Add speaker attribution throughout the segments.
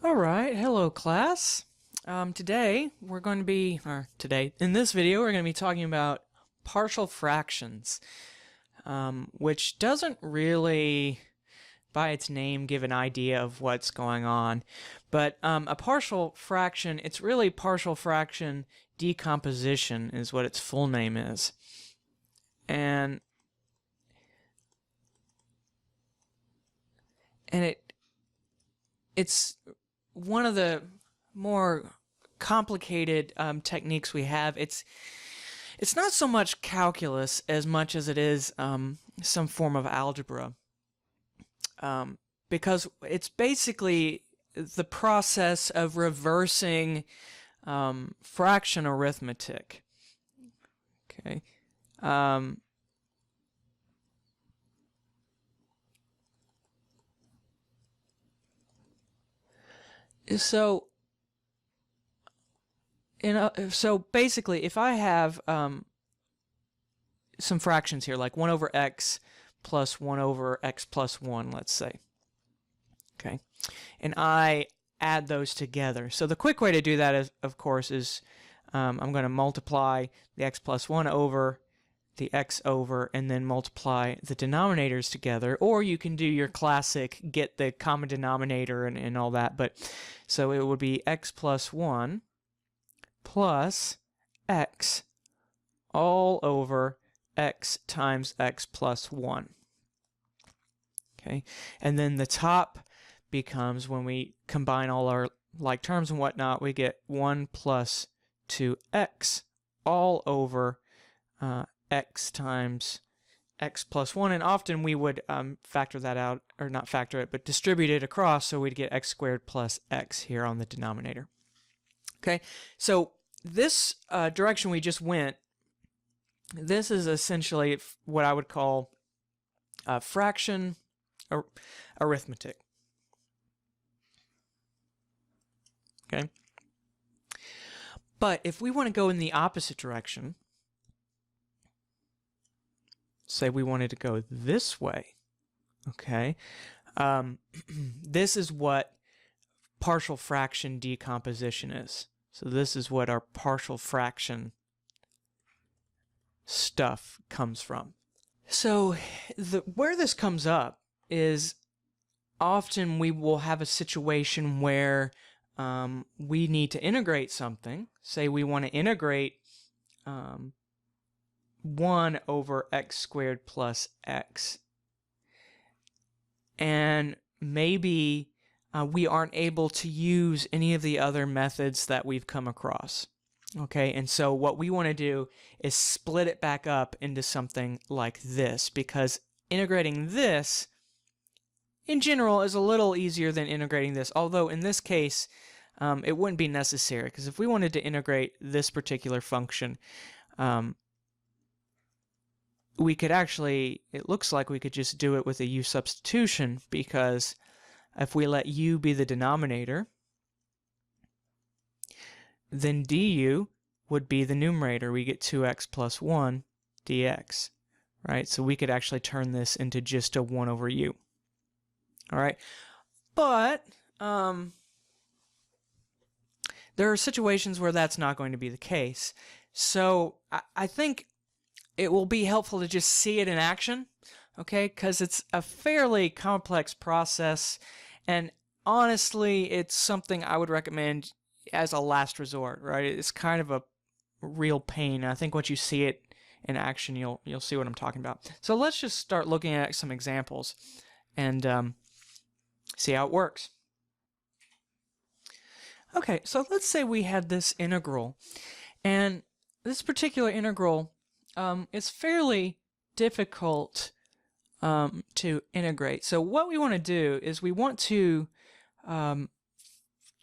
Speaker 1: All right, hello class. Today we're going to be, in this video we're going to be talking about partial fractions, which doesn't really, by its name, give an idea of what's going on. But a partial fraction, it's really partial fraction decomposition is what its full name is. And it's one of the more complicated techniques we have. It's not so much calculus as much as it is some form of algebra, because it's basically the process of reversing fraction arithmetic. Okay. So basically, if I have some fractions here, like 1 over x plus 1 over x plus 1, let's say, okay, and I add those together. So the quick way to do that, is, of course, is I'm going to multiply the x plus 1 over the x over, and then multiply the denominators together. Or you can do your classic get the common denominator and all that. But so it would be x plus 1 plus x all over x times x plus 1. Okay, and then the top becomes, when we combine all our like terms and whatnot, we get 1 plus 2x all over x times x plus 1, and often we would factor that out, or not factor it, but distribute it across, so we'd get x squared plus x here on the denominator. Okay, so this direction we just went, this is essentially what I would call fraction arithmetic. Okay, but if we want to go in the opposite direction, say we wanted to go this way, okay, this is what partial fraction decomposition is. So this is what our partial fraction stuff comes from. So where this comes up is often we will have a situation where we need to integrate something. Say we want to integrate 1 over x squared plus x, and maybe we aren't able to use any of the other methods that we've come across. Okay, and so what we want to do is split it back up into something like this, because integrating this in general is a little easier than integrating this, although in this case it wouldn't be necessary, because if we wanted to integrate this particular function, we could actually, it looks like we could just do it with a U substitution, because if we let u be the denominator, then du would be the numerator. We get 2x plus 1 dx, right? So we could actually turn this into just a 1 over u. All right, but there are situations where that's not going to be the case. So I think it will be helpful to just see it in action, okay? Because it's a fairly complex process, and honestly, it's something I would recommend as a last resort, right? It's kind of a real pain. I think once you see it in action, you'll see what I'm talking about. So let's just start looking at some examples and see how it works. Okay, so let's say we had this integral, and this particular integral is fairly difficult to integrate. So what we want to do is we want to,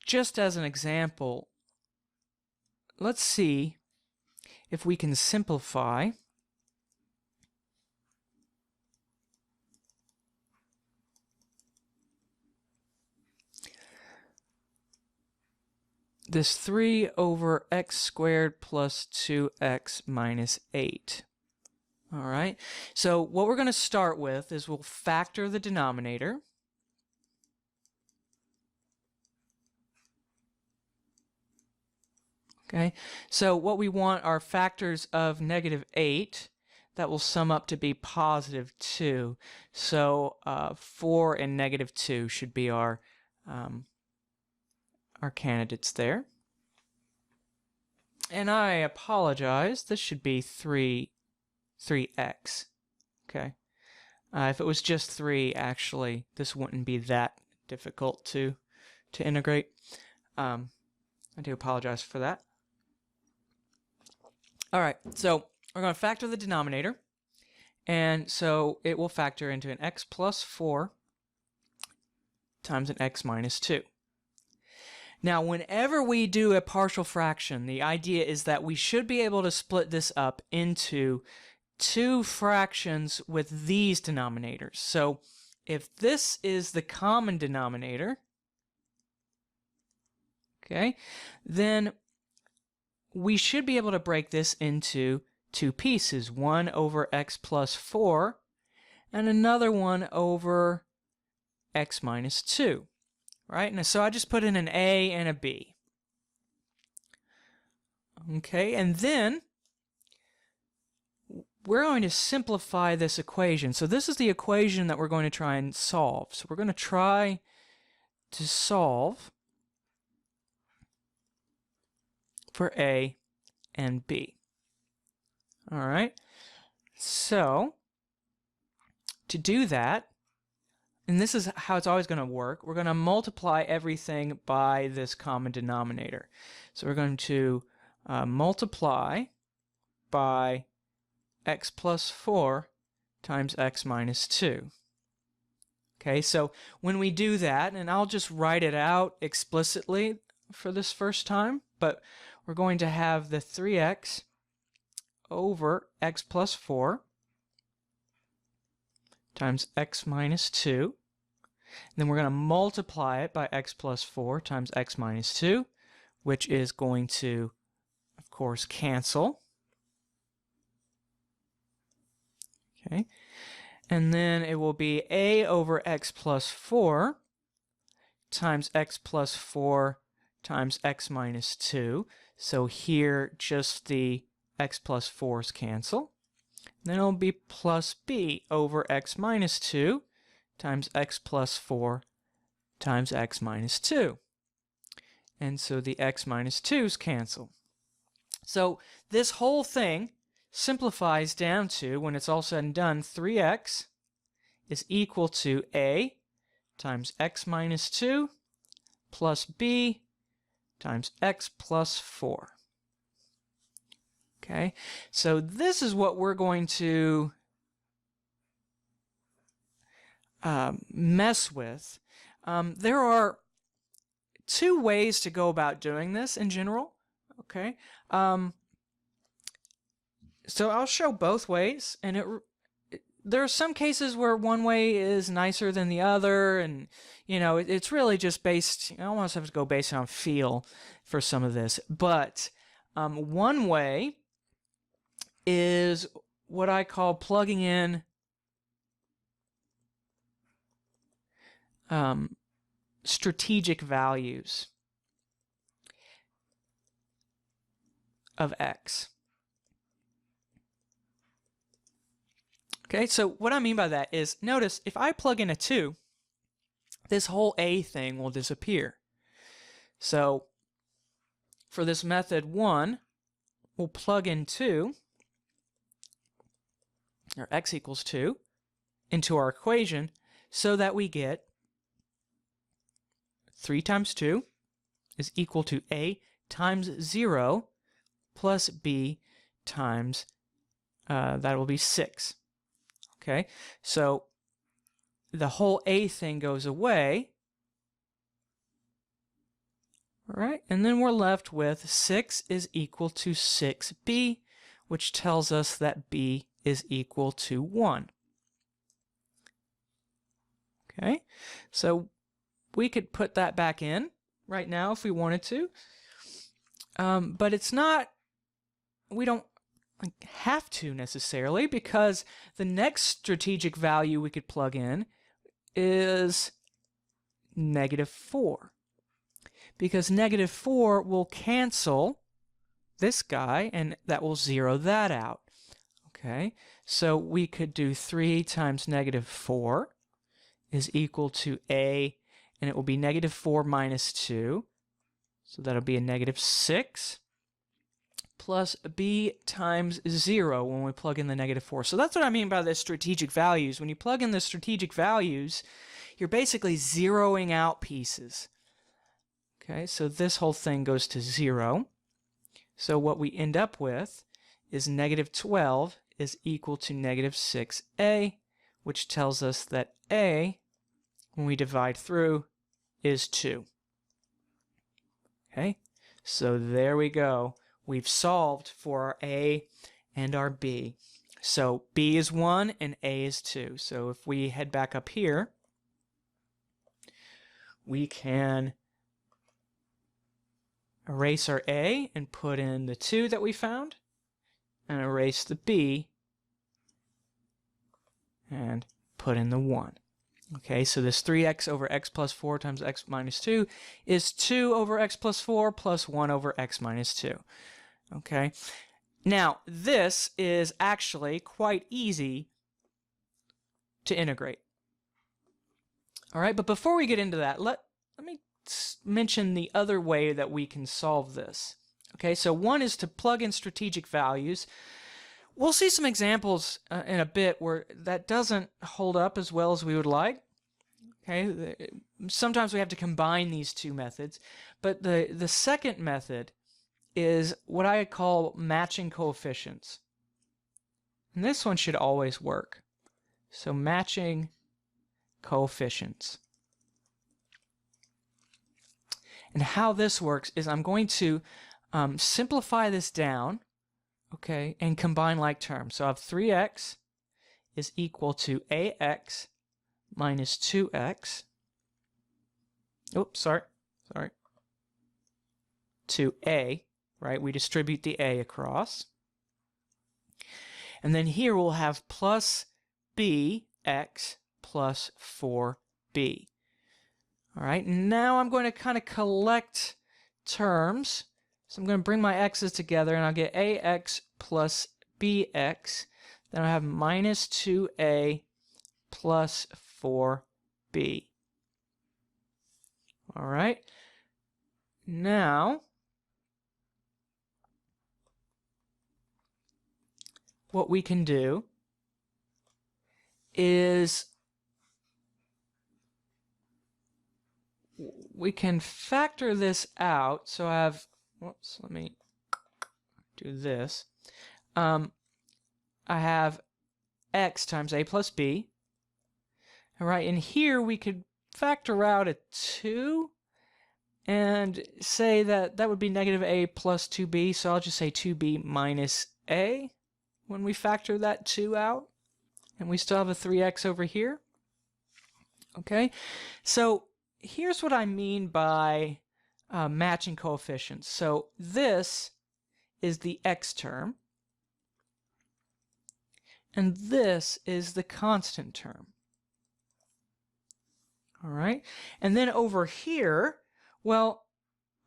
Speaker 1: just as an example, let's see if we can simplify this 3 over x squared plus 2x minus 8. All right, so what we're going to start with is we'll factor the denominator. Okay, so what we want are factors of -8 that will sum up to be +2. So 4 and -2 should be our candidates there. And I apologize, this should be 3x. Okay, if it was just 3, actually, this wouldn't be that difficult to integrate. I do apologize for that. All right, so we're going to factor the denominator, and so it will factor into an x plus 4 times an x minus 2. Now, whenever we do a partial fraction, the idea is that we should be able to split this up into two fractions with these denominators. So if this is the common denominator, okay, then we should be able to break this into two pieces, one over x plus 4 and another one over x minus 2, right? And so I just put in an a and a b. Okay, and then we're going to simplify this equation. So this is the equation that we're going to try and solve. So we're going to try to solve for a and b. All right, so to do that, and this is how it's always going to work, we're going to multiply everything by this common denominator. So we're going to multiply by x plus 4 times x minus 2. Okay, so when we do that, and I'll just write it out explicitly for this first time, but we're going to have the 3x over x plus 4 times x minus 2. And then we're going to multiply it by x plus 4 times x minus 2, which is going to, of course, cancel. Okay, and then it will be a over x plus 4 times x plus 4 times x minus 2. So here just the x plus 4's cancel. Then it'll be plus b over x minus 2 times x plus 4 times x minus 2. And so the x minus 2's cancel. So this whole thing simplifies down to, when it's all said and done, 3x is equal to a times x minus 2 plus b times x plus 4. Okay, so this is what we're going to mess with. There are two ways to go about doing this in general. Okay, so I'll show both ways, and there are some cases where one way is nicer than the other, and you know it's really just based. I almost have to go based on feel for some of this, but one way is what I call plugging in strategic values of x. Okay, so what I mean by that is, notice if I plug in a 2, this whole a thing will disappear. So for this method 1, we'll plug in 2, or x equals 2, into our equation so that we get 3 times 2 is equal to a times 0 plus b times, that will be 6. Okay, so the whole a thing goes away. All right, and then we're left with 6 is equal to 6b, which tells us that b is equal to 1. Okay, so we could put that back in right now if we wanted to, but it's not, we don't have to necessarily, because the next strategic value we could plug in is -4, because -4 will cancel this guy, and that will zero that out. Okay, so we could do 3 times negative 4 is equal to a, and it will be negative 4 minus 2, so that'll be a negative 6, plus b times 0 when we plug in the negative 4. So that's what I mean by the strategic values. When you plug in the strategic values, you're basically zeroing out pieces. Okay, so this whole thing goes to 0. So what we end up with is negative 12 is equal to negative 6a, which tells us that a, when we divide through, is 2. Okay, so there we go. We've solved for our a and our b. So b is 1 and a is 2. So if we head back up here, we can erase our a and put in the 2 that we found, and erase the b and put in the 1. Okay, so this 3x over x plus 4 times x minus 2 is 2 over x plus 4 plus 1 over x minus 2. Okay, now this is actually quite easy to integrate. All right, but before we get into that, let me mention the other way that we can solve this. Okay, so one is to plug in strategic values. We'll see some examples in a bit where that doesn't hold up as well as we would like. Okay, sometimes we have to combine these two methods, but the second method is what I call matching coefficients. And this one should always work. So matching coefficients. And how this works is I'm going to simplify this down, okay, and combine like terms. So I have 3x is equal to ax minus 2x. Oops, sorry. To a, right? We distribute the a across. And then here we'll have plus bx plus 4b. All right, now I'm going to kind of collect terms. So I'm going to bring my x's together, and I'll get ax plus bx. Then I have minus 2a plus 4b. All right, now what we can do is we can factor this out. So I have, whoops, let me do this. I have x times a plus b. All right, and here we could factor out a 2 and say that that would be negative a plus 2b. So I'll just say 2b minus a when we factor that 2 out. And we still have a 3x over here. Okay, so here's what I mean by matching coefficients. So this is the x term, and this is the constant term. All right, and then over here, well,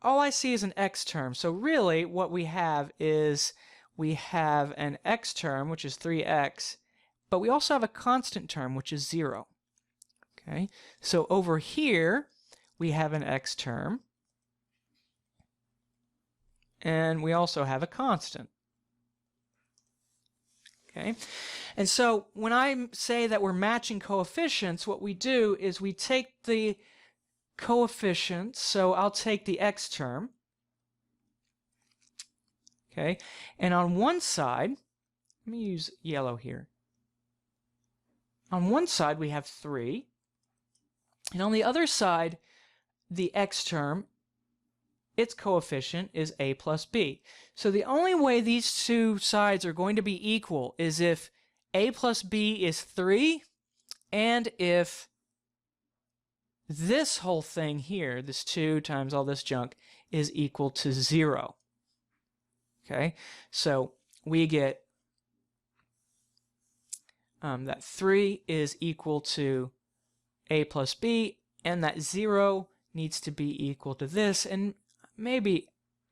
Speaker 1: all I see is an x term. So really what we have is we have an x term, which is 3x, but we also have a constant term, which is 0. Okay, so over here we have an x term, and we also have a constant. Okay, and so when I say that we're matching coefficients, what we do is we take the coefficients. So I'll take the x term, okay, and on one side, let me use yellow here. On one side we have 3, and on the other side, the x term, its coefficient is a plus b. So the only way these two sides are going to be equal is if a plus b is 3, and if this whole thing here, this 2 times all this junk, is equal to 0. Okay, so we get that 3 is equal to a plus b, and that 0 needs to be equal to this, and maybe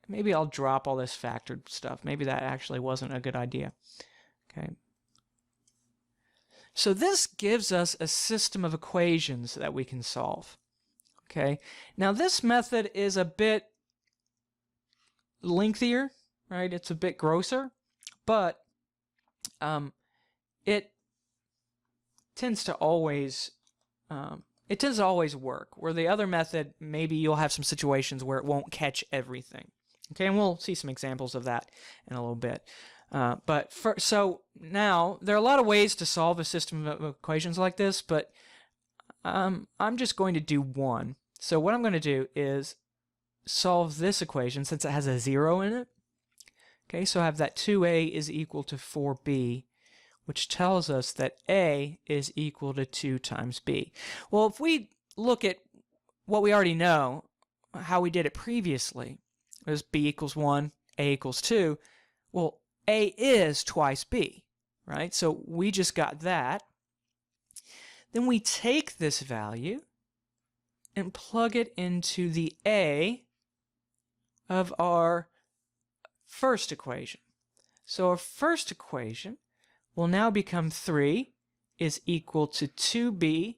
Speaker 1: maybe I'll drop all this factored stuff. Maybe that actually wasn't a good idea. Okay. So this gives us a system of equations that we can solve. Okay. Now this method is a bit lengthier, right? It's a bit grosser, but it tends to always work. Where the other method, maybe you'll have some situations where it won't catch everything. Okay, and we'll see some examples of that in a little bit. So now there are a lot of ways to solve a system of equations like this, but I'm just going to do one. So what I'm going to do is solve this equation since it has a 0 in it. Okay, so I have that 2a is equal to 4b, which tells us that a is equal to 2 times b. Well, if we look at what we already know, how we did it previously, it was b equals 1, a equals 2. Well, a is twice b, right? So we just got that. Then we take this value and plug it into the a of our first equation. So our first equation will now become 3 is equal to 2b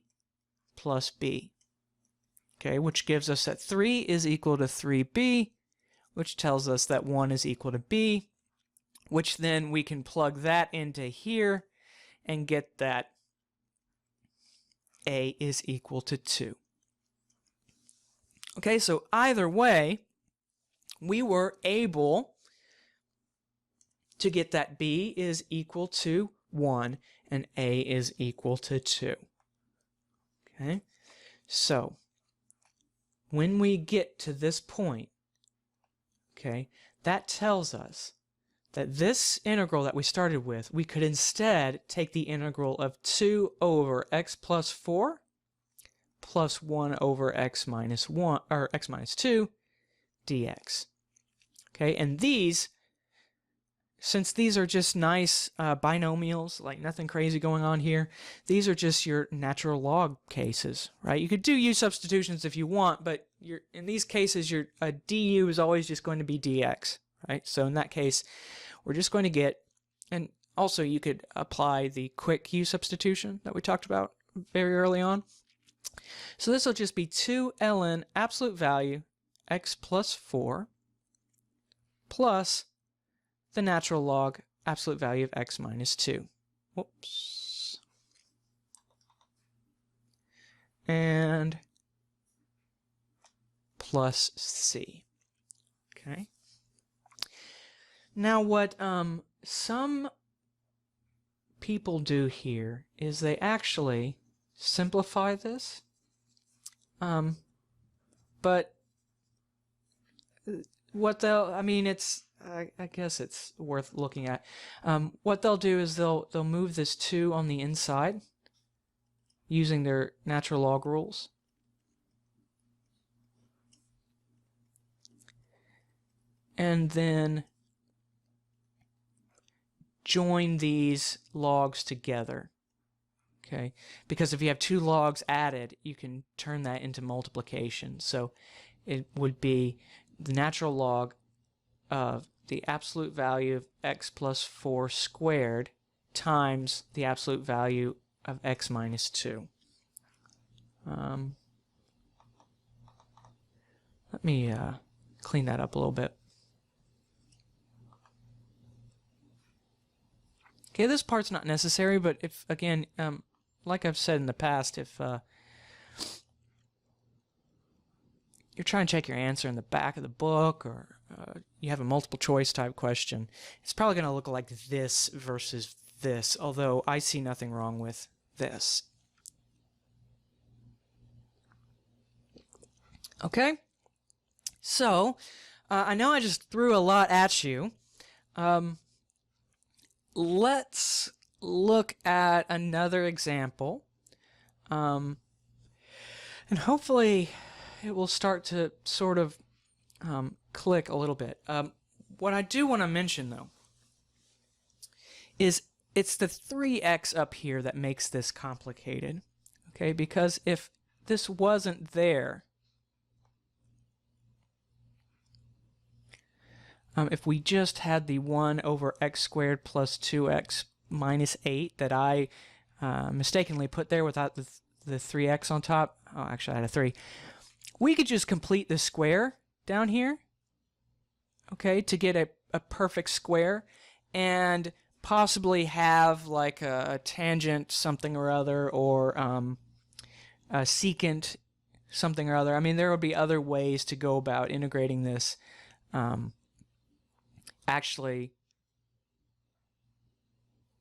Speaker 1: plus b. Okay, which gives us that 3 is equal to 3b, which tells us that 1 is equal to b, which then we can plug that into here and get that a is equal to 2. Okay, so either way, we were able to get that b is equal to 1 and a is equal to 2. Okay, so when we get to this point, okay, that tells us that this integral that we started with, we could instead take the integral of 2 over x plus 4 plus 1 over x minus 1 or x minus 2 dx. Okay, and these, since these are just nice binomials, like nothing crazy going on here, these are just your natural log cases, right? You could do U substitutions if you want, but in these cases, your du is always just going to be dx, right? So in that case, we're just going to get, and also you could apply the quick U substitution that we talked about very early on. So this will just be 2 ln absolute value x plus 4 plus the natural log absolute value of x minus 2. Whoops. And plus c. Okay. Now what some people do here is they actually simplify this, but what they'll, I guess it's worth looking at. What they'll do is they'll move this 2 on the inside using their natural log rules. And then join these logs together. Okay, because if you have 2 logs added, you can turn that into multiplication. So it would be the natural log of the absolute value of x plus 4 squared times the absolute value of x minus 2. Let me clean that up a little bit. Okay, this part's not necessary, but if, again, like I've said in the past, if you're trying to check your answer in the back of the book, or you have a multiple choice type question, it's probably going to look like this versus this, although I see nothing wrong with this. Okay, so I know I just threw a lot at you. Let's look at another example, and hopefully it will start to sort of click a little bit. What I do want to mention, though, is it's the 3x up here that makes this complicated, okay? Because if this wasn't there, if we just had the 1 over x squared plus 2x minus 8 that I mistakenly put there without the 3x on top. Oh, actually I had a 3. We could just complete the square down here, okay, to get a perfect square, and possibly have like a tangent something or other, or a secant something or other. I mean, there would be other ways to go about integrating this. Actually,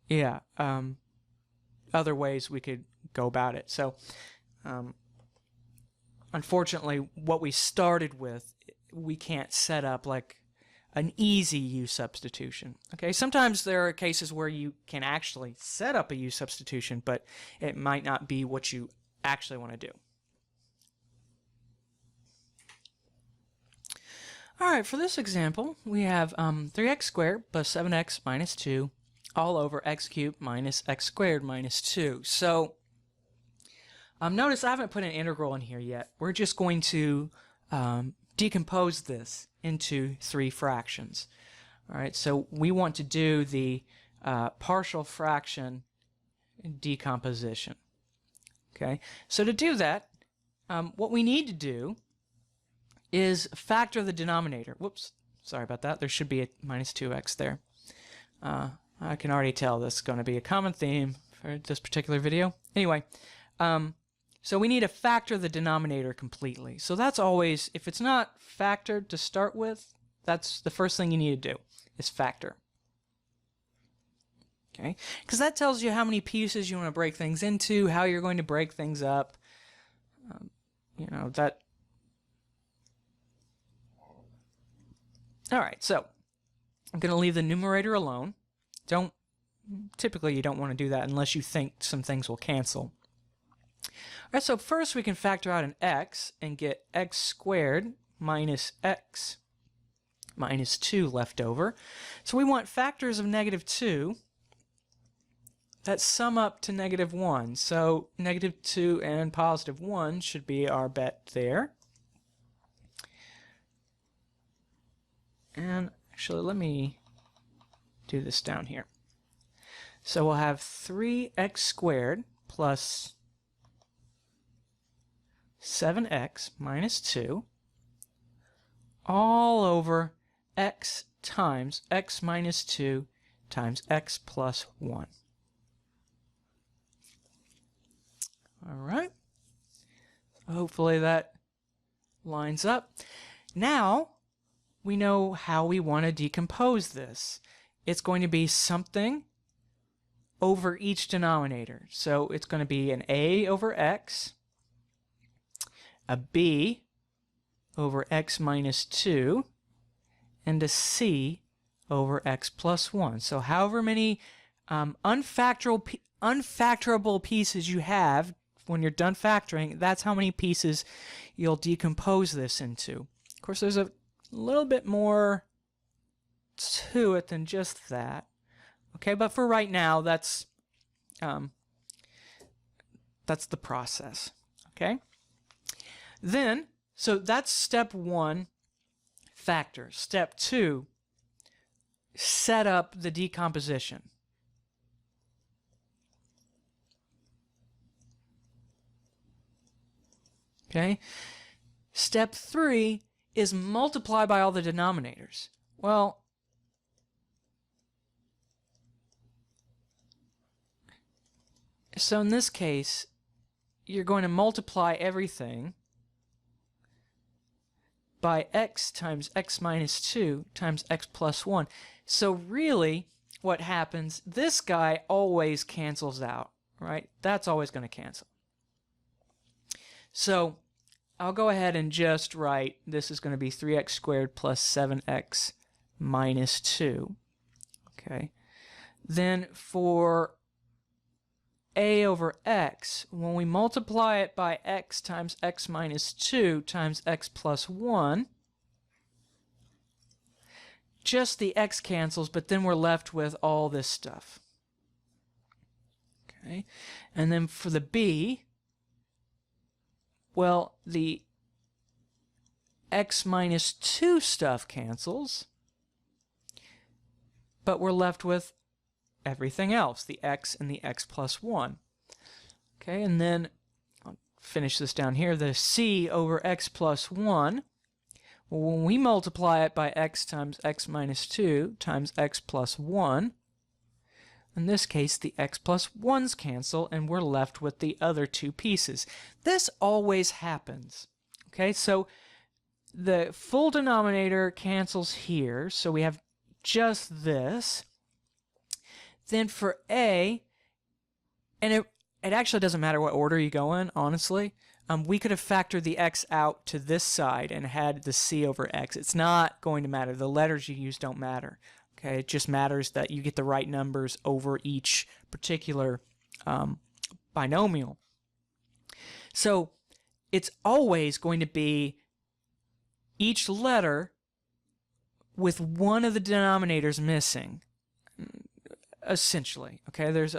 Speaker 1: yeah, other ways we could go about it. So, unfortunately, what we started with, we can't set up like an easy U substitution. Okay, sometimes there are cases where you can actually set up a U substitution, but it might not be what you actually want to do. All right, for this example, we have 3x squared plus 7x minus 2 all over x cubed minus x squared minus 2. So notice I haven't put an integral in here yet. We're just going to decompose this into 3 fractions. All right, so we want to do the partial fraction decomposition. Okay, so to do that, what we need to do is factor the denominator. Whoops, sorry about that. There should be a minus 2x there. I can already tell this is going to be a common theme for this particular video. Anyway, so we need to factor the denominator completely. So that's always, if it's not factored to start with, that's the first thing you need to do, is factor. Okay, because that tells you how many pieces you want to break things into, how you're going to break things up. You know, that. All right, so I'm going to leave the numerator alone. Typically you don't want to do that unless you think some things will cancel. All right, so first we can factor out an x and get x squared minus x minus 2 left over. So we want factors of negative 2 that sum up to negative 1. So negative 2 and positive 1 should be our bet there. And actually, let me do this down here. So we'll have 3x squared plus 7x minus 2 all over x times x minus 2 times x plus 1. All right. Hopefully that lines up. Now we know how we want to decompose this. It's going to be something over each denominator. So it's going to be an a over x, a b over x minus 2, and a c over x plus 1. So however many unfactorable pieces you have when you're done factoring, that's how many pieces you'll decompose this into. Of course, there's a little bit more to it than just that. Okay, but for right now, that's the process. Okay. Then, so that's step 1, factor. Step 2, set up the decomposition. Okay. Step 3 is multiply by all the denominators. Well, so in this case, you're going to multiply everything by x times x minus 2 times x plus 1. So really, what happens, this guy always cancels out, right? That's always going to cancel. So I'll go ahead and just write, this is going to be 3x squared plus 7x minus 2. Okay. Then for a over x, when we multiply it by x times x minus 2 times x plus 1, just the x cancels, but then we're left with all this stuff. Okay. And then for the b, well, the x minus 2 stuff cancels, but we're left with everything else, the x and the x plus 1. Okay, and then I'll finish this down here, the c over x plus 1. Well, when we multiply it by x times x minus 2 times x plus 1, in this case the x plus 1's cancel and we're left with the other two pieces. This always happens. Okay, so the full denominator cancels here, so we have just this. Then for a, and it actually doesn't matter what order you go in, honestly. We could have factored the x out to this side and had the c over x. It's not going to matter. The letters you use don't matter. Okay, it just matters that you get the right numbers over each particular binomial. So it's always going to be each letter with one of the denominators missing, essentially. Okay, there's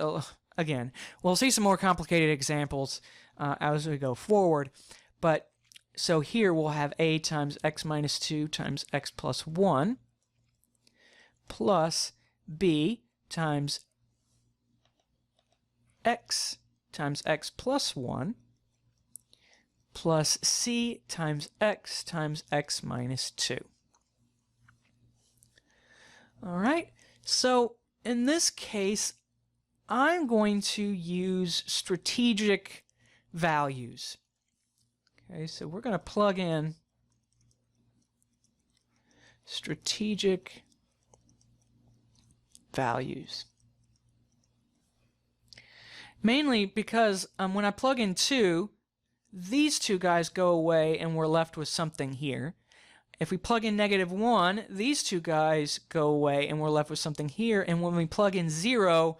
Speaker 1: again, we'll see some more complicated examples as we go forward, but so here we'll have a times x minus 2 times x plus 1 plus b times x plus 1 plus c times x minus 2. All right, so in this case, I'm going to use strategic values. Okay, so we're going to plug in strategic values. Mainly because when I plug in 2, these two guys go away and we're left with something here. If we plug in -1, these two guys go away and we're left with something here. And when we plug in 0,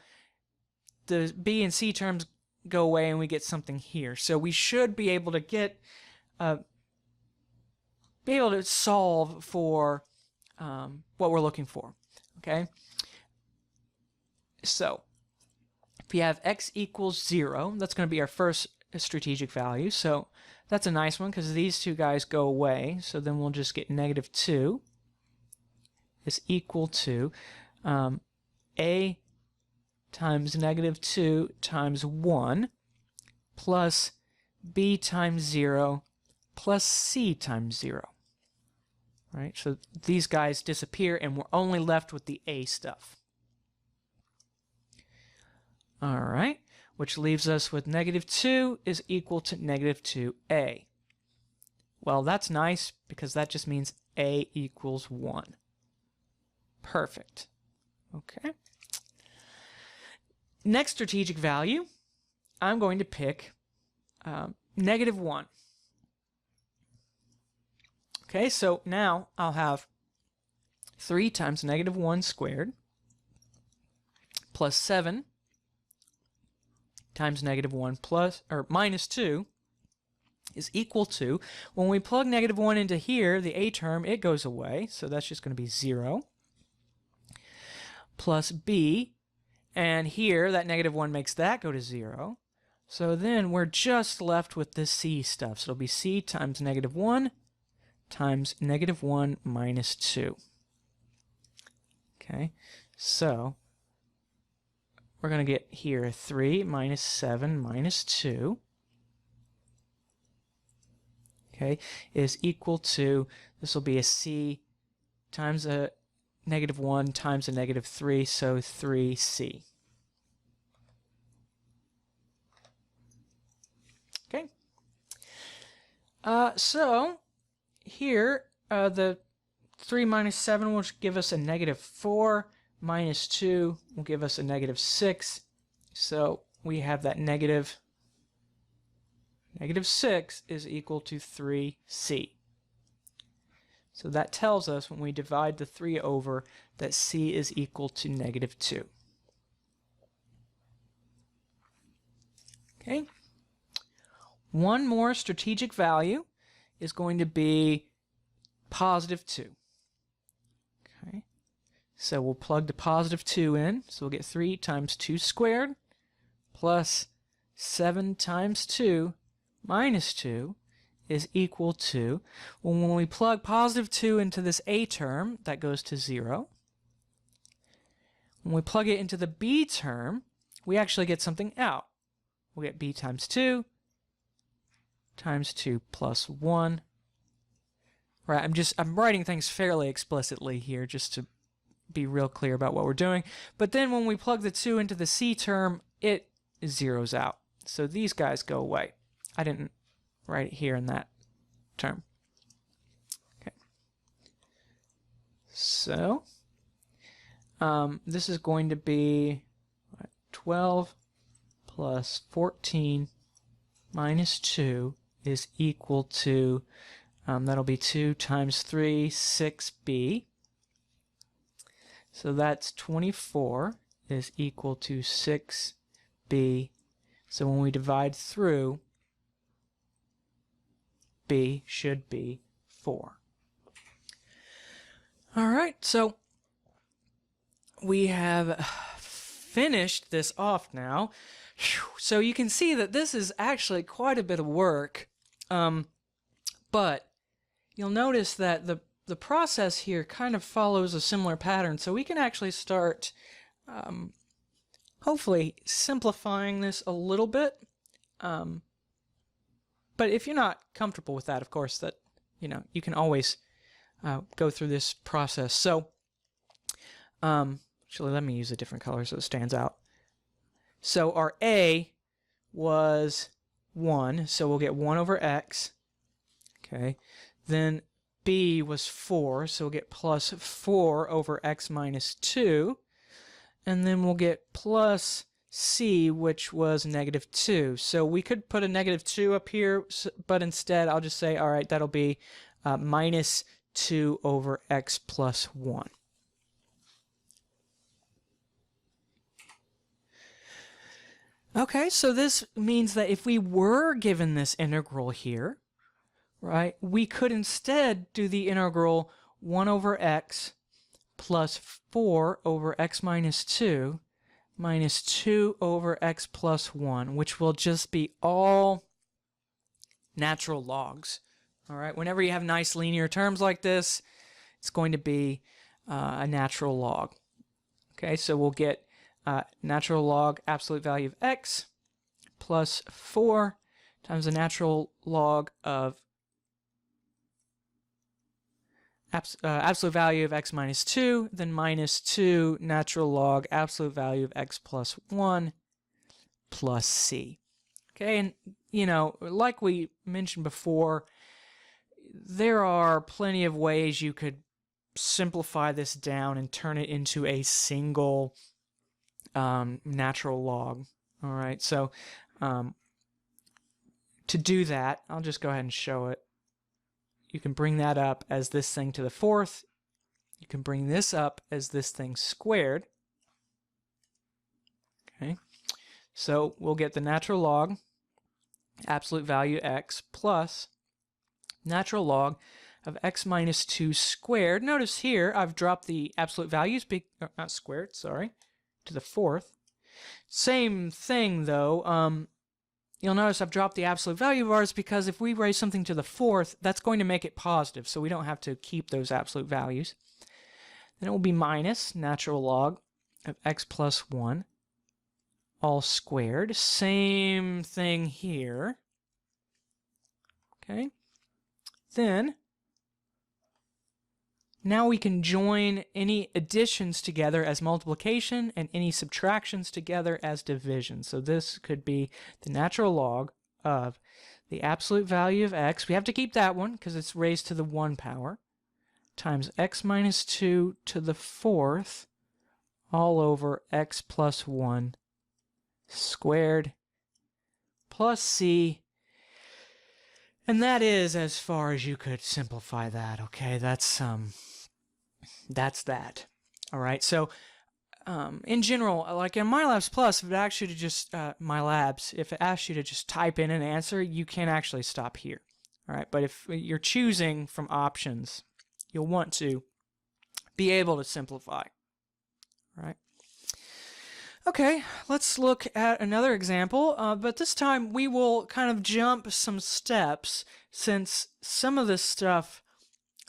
Speaker 1: the b and c terms go away and we get something here. So we should be able to get, solve for what we're looking for. Okay. So if we have x equals 0, that's going to be our first strategic value. So that's a nice one because these two guys go away. So then we'll just get -2 is equal to a times -2 times 1 plus b times 0 plus c times 0. Right? So these guys disappear and we're only left with the a stuff. All right, which leaves us with -2 is equal to -2a. Well, that's nice because that just means a equals 1. Perfect. Okay. Next strategic value, I'm going to pick -1. Okay, so now I'll have 3 times -1 squared plus 7 times -1 plus, or minus 2 is equal to, when we plug -1 into here, the a term, it goes away, so that's just going to be 0, plus b, and here that -1 makes that go to 0, so then we're just left with this c stuff, so it'll be c times -1 times -1 minus 2. Okay, so we're going to get here 3 minus 7 minus 2, okay, is equal to, this will be a c times a -1 times a -3, so 3c. Okay. So here, the 3 minus 7 will give us a -4, minus 2 will give us a -6, so we have that -6 is equal to 3c. So that tells us when we divide the 3 over that c is equal to -2. Okay. One more strategic value is going to be +2. Okay. So we'll plug the +2 in. So we'll get 3 times 2 squared plus 7 times 2 minus 2 is equal to, well, when we plug +2 into this a term, that goes to 0. When we plug it into the b term, we actually get something out. We'll get b times 2 plus 1. Right, I'm writing things fairly explicitly here just to be real clear about what we're doing. But then when we plug the 2 into the c term, it zeroes out. So these guys go away. I didn't write it here in that term. Okay. So this is going to be 12 plus 14 minus 2 is equal to, that'll be 2 times 3, 6b. So that's 24 is equal to 6b. So when we divide through, b should be 4. All right, so we have finished this off now. So you can see that this is actually quite a bit of work, but you'll notice that the process here kind of follows a similar pattern, so we can actually start hopefully simplifying this a little bit. But if you're not comfortable with that, of course, that you can always go through this process. So actually, let me use a different color so it stands out. So our a was 1, so we'll get 1 over x. Okay, then b was 4, so we'll get plus 4 over x minus 2. And then we'll get plus c, which was negative 2. So we could put a negative 2 up here, but instead I'll just say, all right, that'll be minus 2 over x plus 1. Okay, so this means that if we were given this integral here, right, we could instead do the integral 1 over x plus 4 over x minus 2 minus 2 over x plus 1, which will just be all natural logs. All right, whenever you have nice linear terms like this, it's going to be a natural log. Okay, so we'll get natural log absolute value of x plus 4 times the natural log of absolute value of x minus 2, then minus 2 natural log absolute value of x plus 1 plus c. Okay, and like we mentioned before, there are plenty of ways you could simplify this down and turn it into a single natural log. All right, so to do that, I'll just go ahead and show it. You can bring that up as this thing to the 4th. You can bring this up as this thing squared. Okay, so we'll get the natural log absolute value x plus natural log of x minus 2 squared. Notice here I've dropped the absolute values, not squared, sorry, to the 4th. Same thing though, you'll notice I've dropped the absolute value bars because if we raise something to the 4th, that's going to make it positive, so we don't have to keep those absolute values. Then it will be minus natural log of x plus 1 all squared. Same thing here. Okay. Then now we can join any additions together as multiplication and any subtractions together as division. So this could be the natural log of the absolute value of x. We have to keep that one because it's raised to the 1 power times x minus 2 to the 4th all over x plus 1 squared plus c. And that is as far as you could simplify that, okay? That's that. All right, so in general, like in MyLabs Plus, if it asks you to just, MyLabs, if it asks you to just type in an answer, you can actually stop here. All right, but if you're choosing from options, you'll want to be able to simplify. All right. Okay, let's look at another example, but this time we will kind of jump some steps since some of this stuff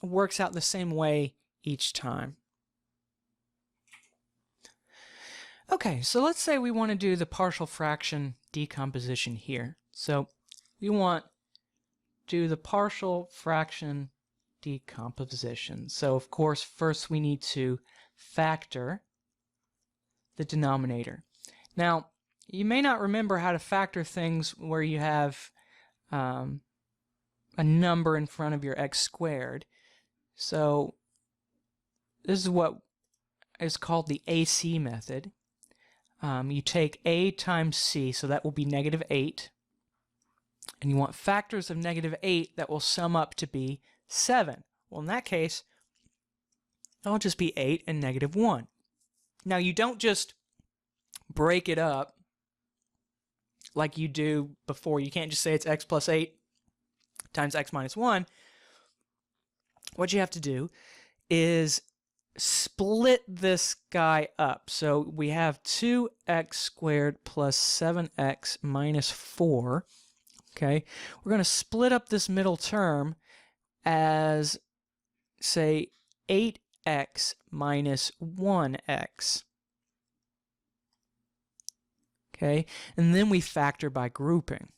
Speaker 1: works out the same way each time. Okay, so let's say we want to do the partial fraction decomposition here. So we want to do the partial fraction decomposition. So of course, first we need to factor the denominator. Now, you may not remember how to factor things where you have a number in front of your x squared. So this is what is called the AC method. You take a times c, so that will be -8. And you want factors of -8 that will sum up to be 7. Well, in that case, it'll just be 8 and -1. Now, you don't just break it up like you do before. You can't just say it's x plus 8 times x minus 1. What you have to do is split this guy up. So we have 2x squared plus 7x minus 4. Okay, we're going to split up this middle term as, say, 8x minus 1x. Okay, and then we factor by grouping.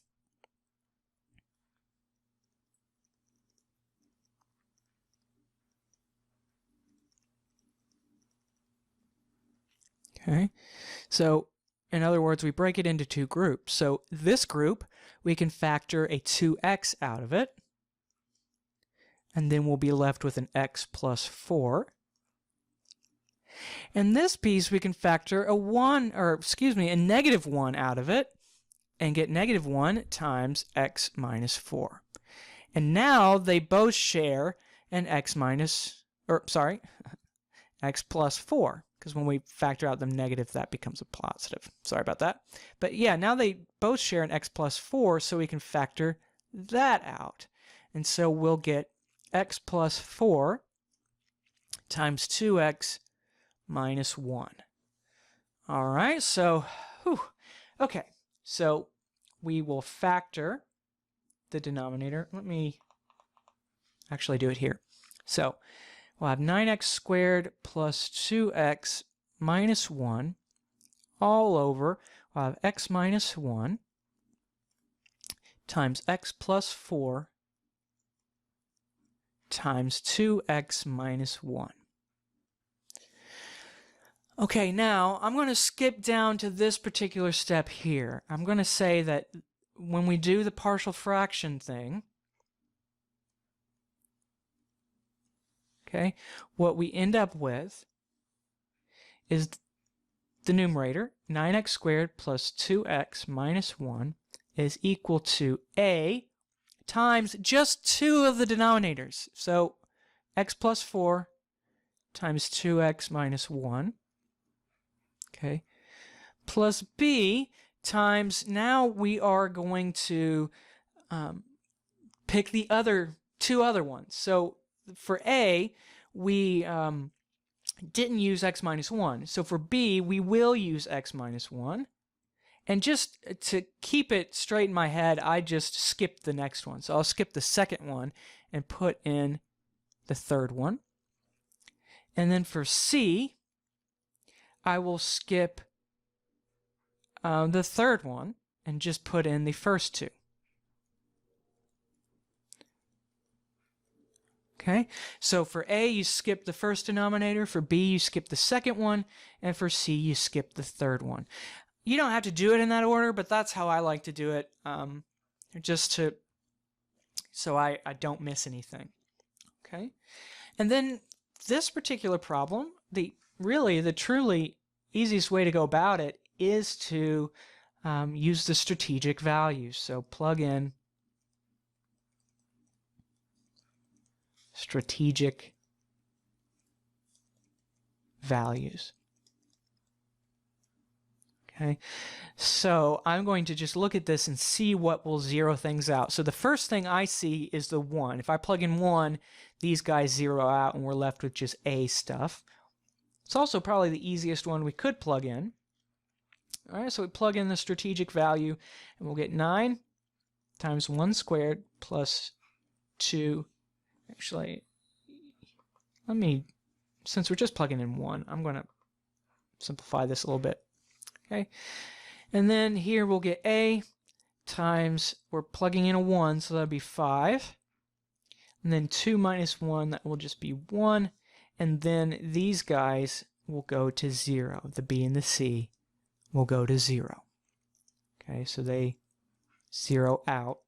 Speaker 1: Okay, so in other words, we break it into two groups. So this group, we can factor a 2x out of it, and then we'll be left with an x plus 4. And this piece, we can factor a -1 out of it, and get -1 times x minus 4. And now they both share an x plus 4. Because when we factor out the negative, that becomes a positive. Sorry about that. But yeah, now they both share an x plus 4, so we can factor that out. And so we'll get x plus 4 times 2x minus 1. All right, so, okay. So we will factor the denominator. Let me actually do it here. So we'll have 9x squared plus 2x minus 1 all over, we'll have x minus 1 times x plus 4 times 2x minus 1. Okay, now I'm going to skip down to this particular step here. I'm going to say that when we do the partial fraction thing, okay, what we end up with is the numerator, 9x squared plus 2x minus 1 is equal to a times just two of the denominators. So x plus 4 times 2x minus 1, okay, plus b times, now we are going to pick the two other ones. So for A, we didn't use x minus 1. So for B, we will use x minus 1. And just to keep it straight in my head, I just skipped the next one. So I'll skip the second one and put in the third one. And then for C, I will skip the third one and just put in the first two. Okay, so for A, you skip the first denominator, for B, you skip the second one, and for C, you skip the third one. You don't have to do it in that order, but that's how I like to do it, just so I don't miss anything. Okay, and then this particular problem, the truly easiest way to go about it is to use the strategic values. So plug in strategic values. Okay, so I'm going to just look at this and see what will zero things out. So the first thing I see is the 1. If I plug in 1, these guys zero out and we're left with just A stuff. It's also probably the easiest one we could plug in. All right, so we plug in the strategic value and we'll get 9 times 1 squared plus 2. Actually, since we're just plugging in 1, I'm going to simplify this a little bit. Okay, and then here we'll get a times, we're plugging in a 1, so that'll be 5. And then 2 minus 1, that will just be 1. And then these guys will go to 0. The b and the c will go to 0. Okay, so they 0 out.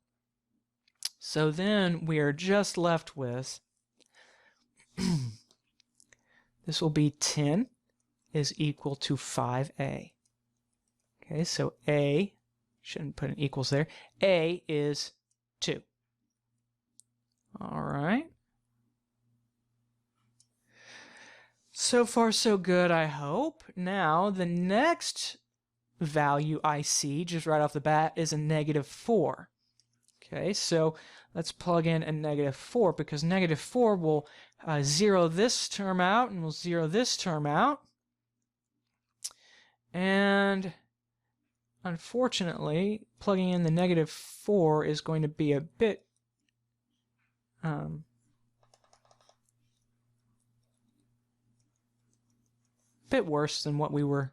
Speaker 1: So then we are just left with, this will be 10 is equal to 5a. Okay, so a, shouldn't put an equals there, a is 2. All right. So far so good, I hope. Now the next value I see just right off the bat is a -4. Okay, so let's plug in a -4 because -4 will 0 this term out and will 0 this term out. And unfortunately, plugging in the -4 is going to be a bit worse than what we were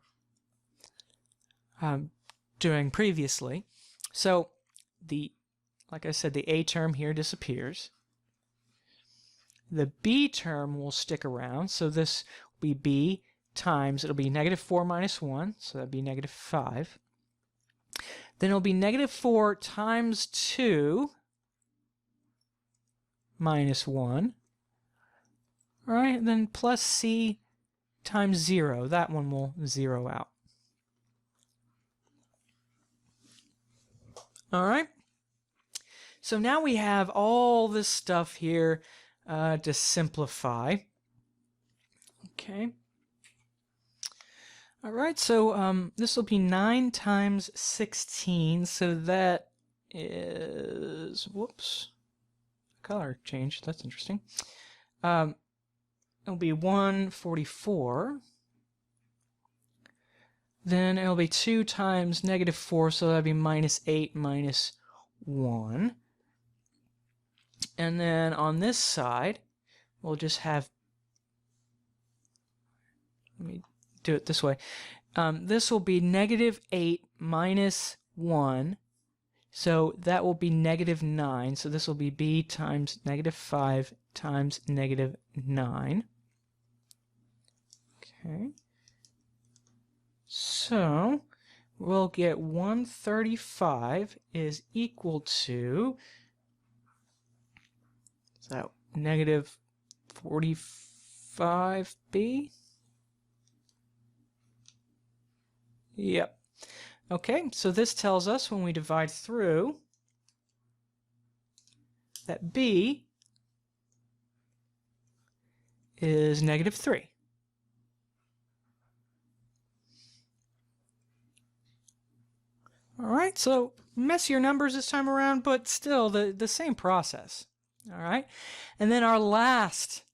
Speaker 1: doing previously. So like I said, the a term here disappears. The b term will stick around, so this will be b times, it'll be -4 minus 1, so that'd be -5. Then it'll be -4 times 2 minus 1. All right, and then plus c times 0. That one will 0 out. All right. So now we have all this stuff here to simplify. Okay. All right, so this will be 9 times 16, so that is, whoops, color change, that's interesting. It'll be 144. Then it'll be 2 times -4, so that'll be -8 minus 1. And then on this side, we'll just have, let me do it this way. This will be -8 minus 1, so that will be -9. So this will be b times -5 times -9. Okay. So we'll get 135 is equal to, is that -45b? Yep. Okay, so this tells us when we divide through that b is -3. All right, so messier numbers this time around, but still the same process. All right, and then our last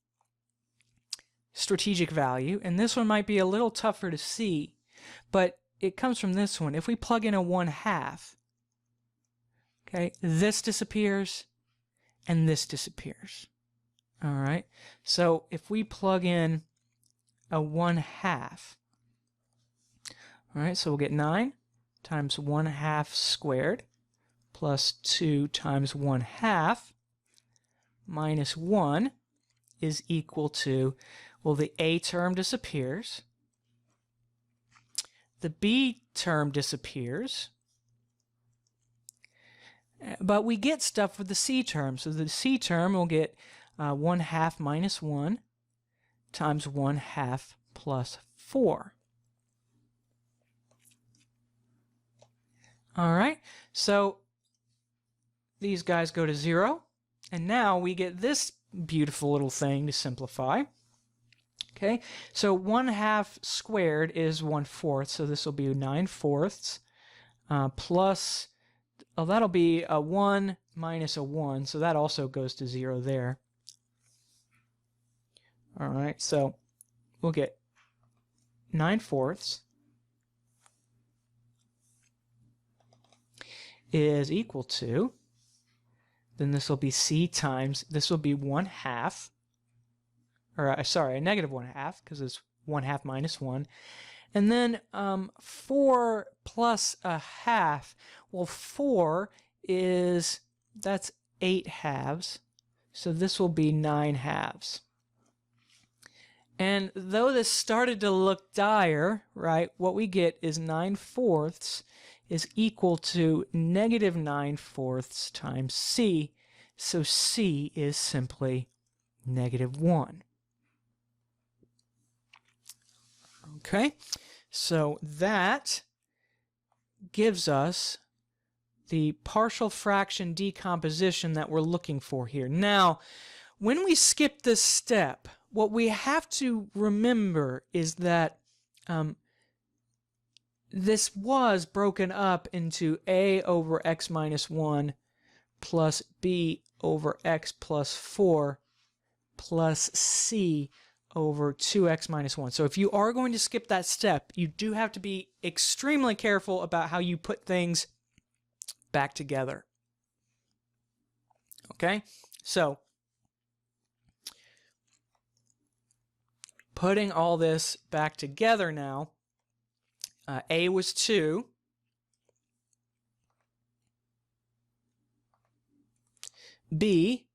Speaker 1: strategic value, and this one might be a little tougher to see, but it comes from this one. If we plug in a 1/2, okay, this disappears and this disappears. All right, so if we plug in a 1/2, all right, so we'll get 9 times 1/2 squared plus 2 times 1/2 minus 1 is equal to, well, the a term disappears, the b term disappears, but we get stuff with the c term. So the c term will get 1/2 minus 1 times 1/2 plus 4. All right, so these guys go to 0, and now we get this beautiful little thing to simplify. Okay, so 1/2 squared is 1/4, so this will be 9/4 plus, oh, that'll be a 1 minus a 1, so that also goes to 0 there. All right, so we'll get 9/4 is equal to, then this will be c times, this will be 1/2, or sorry, a -1/2, because it's 1/2 minus 1, And then 4 plus a half. Well, 4 is, that's 8 halves. So this will be 9 halves. And though this started to look dire, right, what we get is 9/4 is equal to negative 9/4 times c. So c is simply -1. Okay, so that gives us the partial fraction decomposition that we're looking for here. Now, when we skip this step, what we have to remember is that this was broken up into a over x minus 1 plus b over x plus 4 plus c over 2x minus 1. So if you are going to skip that step, you do have to be extremely careful about how you put things back together. Okay, so putting all this back together now, a was 2, b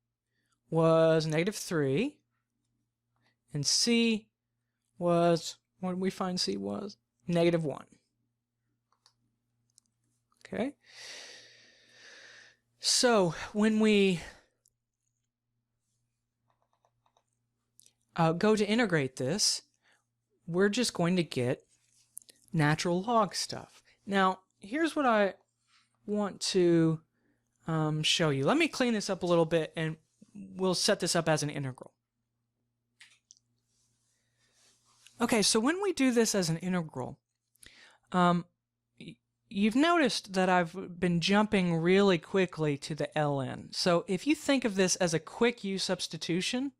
Speaker 1: was -3, and c was, what did we find c was? -1. Okay, so when we go to integrate this, we're just going to get natural log stuff. Now, here's what I want to show you. Let me clean this up a little bit and we'll set this up as an integral. Okay, so when we do this as an integral, you've noticed that I've been jumping really quickly to the ln. So if you think of this as a quick U substitution,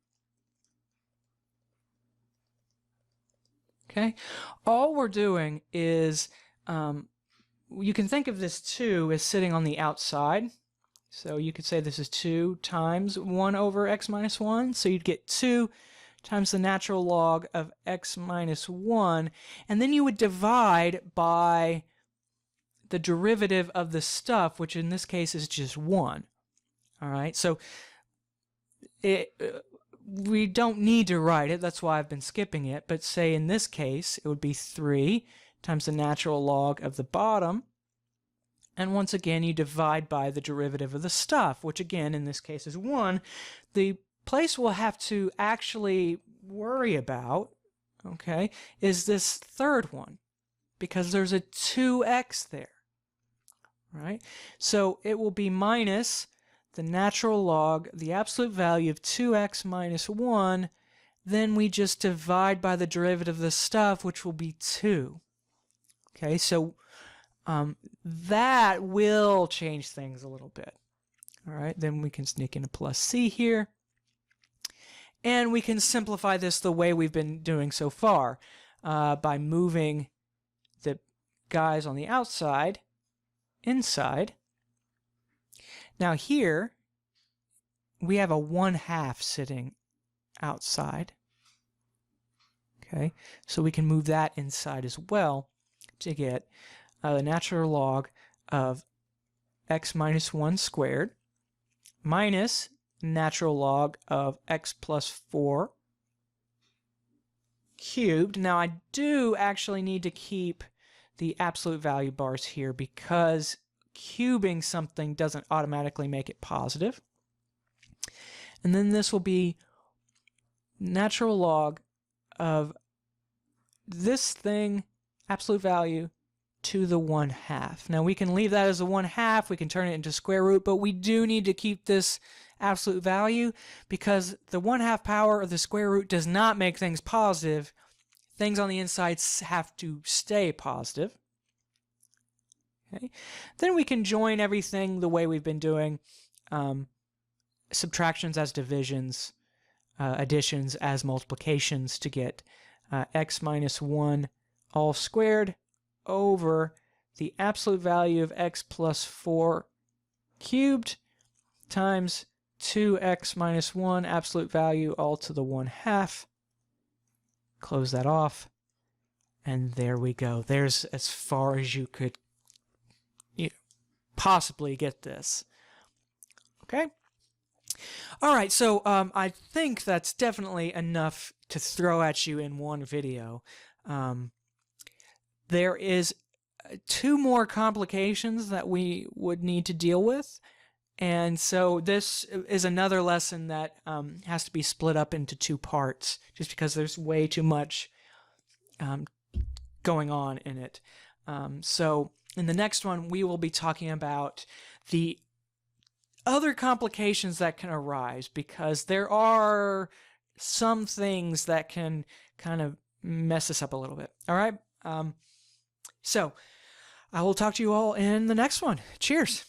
Speaker 1: okay, all we're doing is, you can think of this 2 as sitting on the outside. So you could say this is 2 times 1 over x minus 1. So you'd get 2 times the natural log of x minus 1. And then you would divide by the derivative of the stuff, which in this case is just 1. All right, so we don't need to write it, that's why I've been skipping it, but say in this case it would be 3 times the natural log of the bottom, and once again you divide by the derivative of the stuff, which again in this case is 1. The place we'll have to actually worry about, okay, is this third one, because there's a 2x there, right? So it will be minus the natural log, the absolute value of 2x minus 1, then we just divide by the derivative of the stuff, which will be 2. Okay, so that will change things a little bit. All right, then we can sneak in a plus c here. And we can simplify this the way we've been doing so far, by moving the guys on the outside inside. Now here we have a 1/2 sitting outside. Okay, so we can move that inside as well to get the natural log of x minus 1 squared minus natural log of x plus 4 cubed. Now I do actually need to keep the absolute value bars here because cubing something doesn't automatically make it positive. And then this will be natural log of this thing, absolute value, to the 1/2. Now we can leave that as a 1/2, we can turn it into square root, but we do need to keep this absolute value because the 1/2 power of the square root does not make things positive. Things on the inside have to stay positive. Okay. Then we can join everything the way we've been doing, subtractions as divisions, additions as multiplications to get x minus 1 all squared over the absolute value of x plus 4 cubed times 2x minus 1 absolute value all to the 1/2. Close that off. And there we go. There's as far as you could possibly get this. Okay? All right, so I think that's definitely enough to throw at you in one video. There is 2 more complications that we would need to deal with. And so this is another lesson that has to be split up into 2 parts, just because there's way too much going on in it. So in the next one, we will be talking about the other complications that can arise, because there are some things that can kind of mess us up a little bit. All right? So I will talk to you all in the next one. Cheers.